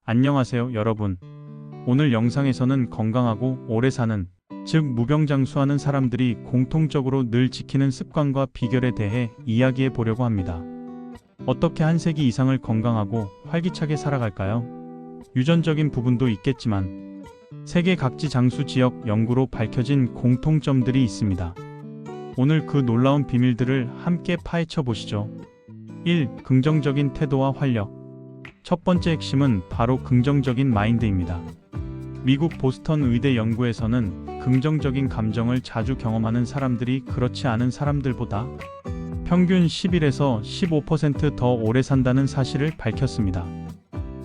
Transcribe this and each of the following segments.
안녕하세요, 여러분. 오늘 영상에서는 건강하고 오래 사는, 즉 무병장수하는 사람들이 공통적으로 늘 지키는 습관과 비결에 대해 이야기해 보려고 합니다. 어떻게 한 세기 이상을 건강하고 활기차게 살아갈까요? 유전적인 부분도 있겠지만 세계 각지 장수 지역 연구로 밝혀진 공통점들이 있습니다. 오늘 그 놀라운 비밀들을 함께 파헤쳐 보시죠. 1. 긍정적인 태도와 활력. 첫 번째 핵심은 바로 긍정적인 마인드입니다. 미국 보스턴 의대 연구에서는 긍정적인 감정을 자주 경험하는 사람들이 그렇지 않은 사람들보다 평균 11에서 15% 더 오래 산다는 사실을 밝혔습니다.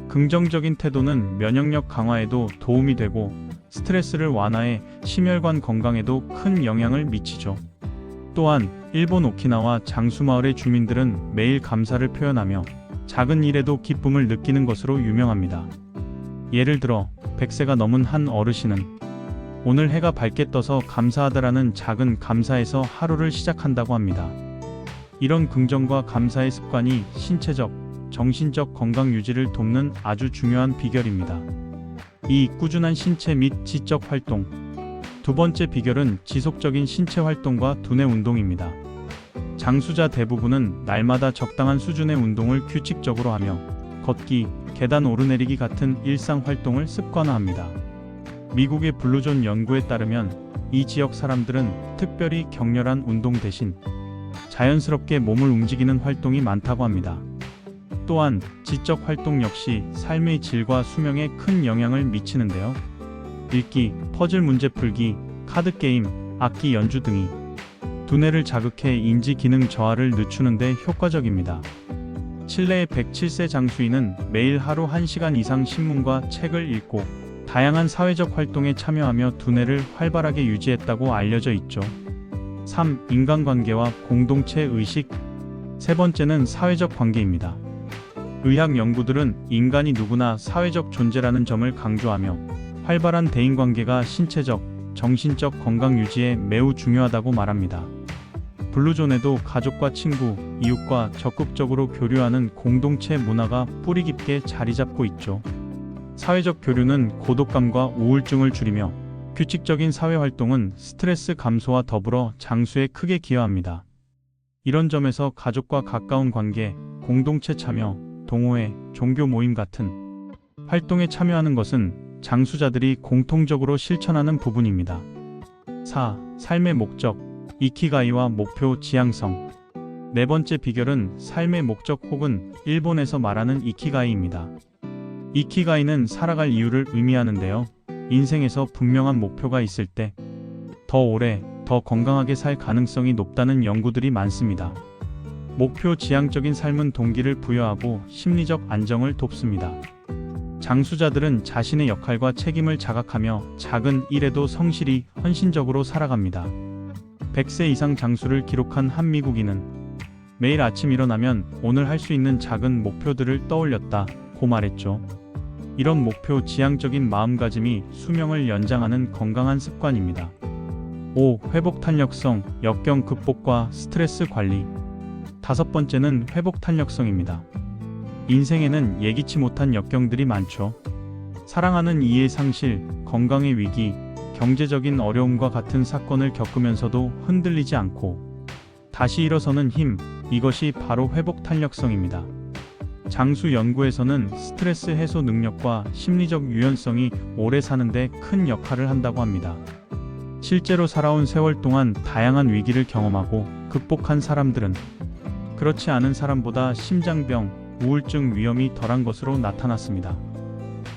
긍정적인 태도는 면역력 강화에도 도움이 되고 스트레스를 완화해 심혈관 건강에도 큰 영향을 미치죠. 또한 일본 오키나와 장수마을의 주민들은 매일 감사를 표현하며 작은 일에도 기쁨을 느끼는 것으로 유명합니다. 예를 들어 100세가 넘은 한 어르신은 오늘 해가 밝게 떠서 감사하다라는 작은 감사에서 하루를 시작한다고 합니다. 이런 긍정과 감사의 습관이 신체적, 정신적 건강 유지를 돕는 아주 중요한 비결입니다. 2. 꾸준한 신체 및 지적 활동. 두 번째 비결은 지속적인 신체 활동과 두뇌 운동입니다. 장수자 대부분은 날마다 적당한 수준의 운동을 규칙적으로 하며 걷기, 계단 오르내리기 같은 일상 활동을 습관화합니다. 미국의 블루존 연구에 따르면 이 지역 사람들은 특별히 격렬한 운동 대신 자연스럽게 몸을 움직이는 활동이 많다고 합니다. 또한 지적 활동 역시 삶의 질과 수명에 큰 영향을 미치는데요. 읽기, 퍼즐 문제 풀기, 카드 게임, 악기 연주 등이 두뇌를 자극해 인지 기능 저하를 늦추는 데 효과적입니다. 칠레의 107세 장수인은 매일 하루 1시간 이상 신문과 책을 읽고 다양한 사회적 활동에 참여하며 두뇌를 활발하게 유지했다고 알려져 있죠. 3. 인간관계와 공동체 의식. 세 번째는 사회적 관계입니다. 의학 연구들은 인간이 누구나 사회적 존재라는 점을 강조하며 활발한 대인관계가 신체적, 정신적 건강 유지에 매우 중요하다고 말합니다. 블루존에도 가족과 친구, 이웃과 적극적으로 교류하는 공동체 문화가 뿌리 깊게 자리 잡고 있죠. 사회적 교류는 고독감과 우울증을 줄이며 규칙적인 사회 활동은 스트레스 감소와 더불어 장수에 크게 기여합니다. 이런 점에서 가족과 가까운 관계, 공동체 참여, 동호회, 종교 모임 같은 활동에 참여하는 것은 장수자들이 공통적으로 실천하는 부분입니다. 4. 삶의 목적, 이키가이와 목표 지향성. 네 번째 비결은 삶의 목적 혹은 일본에서 말하는 이키가이입니다. 이키가이는 살아갈 이유를 의미하는데요. 인생에서 분명한 목표가 있을 때 더 오래, 더 건강하게 살 가능성이 높다는 연구들이 많습니다. 목표 지향적인 삶은 동기를 부여하고 심리적 안정을 돕습니다. 장수자들은 자신의 역할과 책임을 자각하며 작은 일에도 성실히 헌신적으로 살아갑니다. 100세 이상 장수를 기록한 한 미국인은 매일 아침 일어나면 오늘 할 수 있는 작은 목표들을 떠올렸다고 말했죠. 이런 목표 지향적인 마음가짐이 수명을 연장하는 건강한 습관입니다. 5. 회복 탄력성, 역경 극복과 스트레스 관리. 다섯 번째는 회복 탄력성입니다. 인생에는 예기치 못한 역경들이 많죠. 사랑하는 이의 상실, 건강의 위기, 경제적인 어려움과 같은 사건을 겪으면서도 흔들리지 않고 다시 일어서는 힘, 이것이 바로 회복 탄력성입니다. 장수 연구에서는 스트레스 해소 능력과 심리적 유연성이 오래 사는데 큰 역할을 한다고 합니다. 실제로 살아온 세월 동안 다양한 위기를 경험하고 극복한 사람들은 그렇지 않은 사람보다 심장병, 우울증 위험이 덜한 것으로 나타났습니다.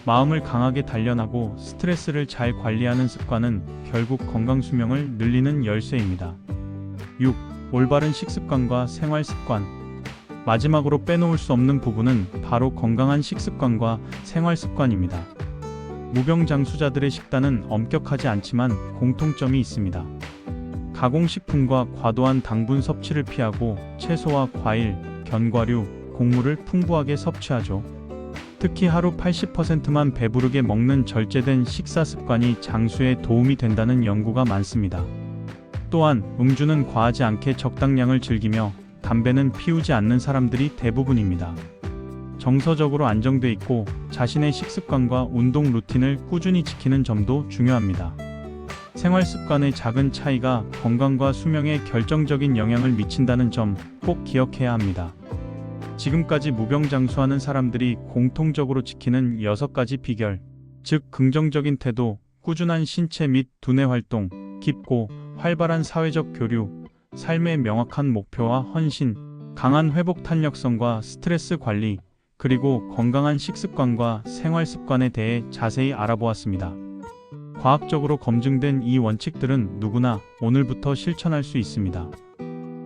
마음을 강하게 단련하고 스트레스를 잘 관리하는 습관은 결국 건강 수명을 늘리는 열쇠입니다. 6. 올바른 식습관과 생활습관. 마지막으로 빼놓을 수 없는 부분은 바로 건강한 식습관과 생활습관입니다. 무병장수자들의 식단은 엄격하지 않지만 공통점이 있습니다. 가공식품과 과도한 당분 섭취를 피하고 채소와 과일, 견과류, 곡물을 풍부하게 섭취하죠. 특히 하루 80%만 배부르게 먹는 절제된 식사 습관이 장수에 도움이 된다는 연구가 많습니다. 또한 음주는 과하지 않게 적당량을 즐기며 담배는 피우지 않는 사람들이 대부분입니다. 정서적으로 안정돼 있고 자신의 식습관과 운동 루틴을 꾸준히 지키는 점도 중요합니다. 생활 습관의 작은 차이가 건강과 수명에 결정적인 영향을 미친다는 점 꼭 기억해야 합니다. 지금까지 무병장수하는 사람들이 공통적으로 지키는 6가지 비결, 즉 긍정적인 태도, 꾸준한 신체 및 두뇌 활동, 깊고 활발한 사회적 교류, 삶의 명확한 목표와 헌신, 강한 회복 탄력성과 스트레스 관리, 그리고 건강한 식습관과 생활 습관에 대해 자세히 알아보았습니다. 과학적으로 검증된 이 원칙들은 누구나 오늘부터 실천할 수 있습니다.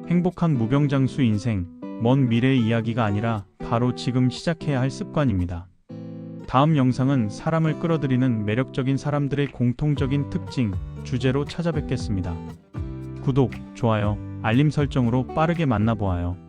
행복한 무병장수 인생, 먼 미래의 이야기가 아니라 바로 지금 시작해야 할 습관입니다. 다음 영상은 사람을 끌어들이는 매력적인 사람들의 공통적인 특징 주제로 찾아뵙겠습니다. 구독, 좋아요, 알림 설정으로 빠르게 만나보아요.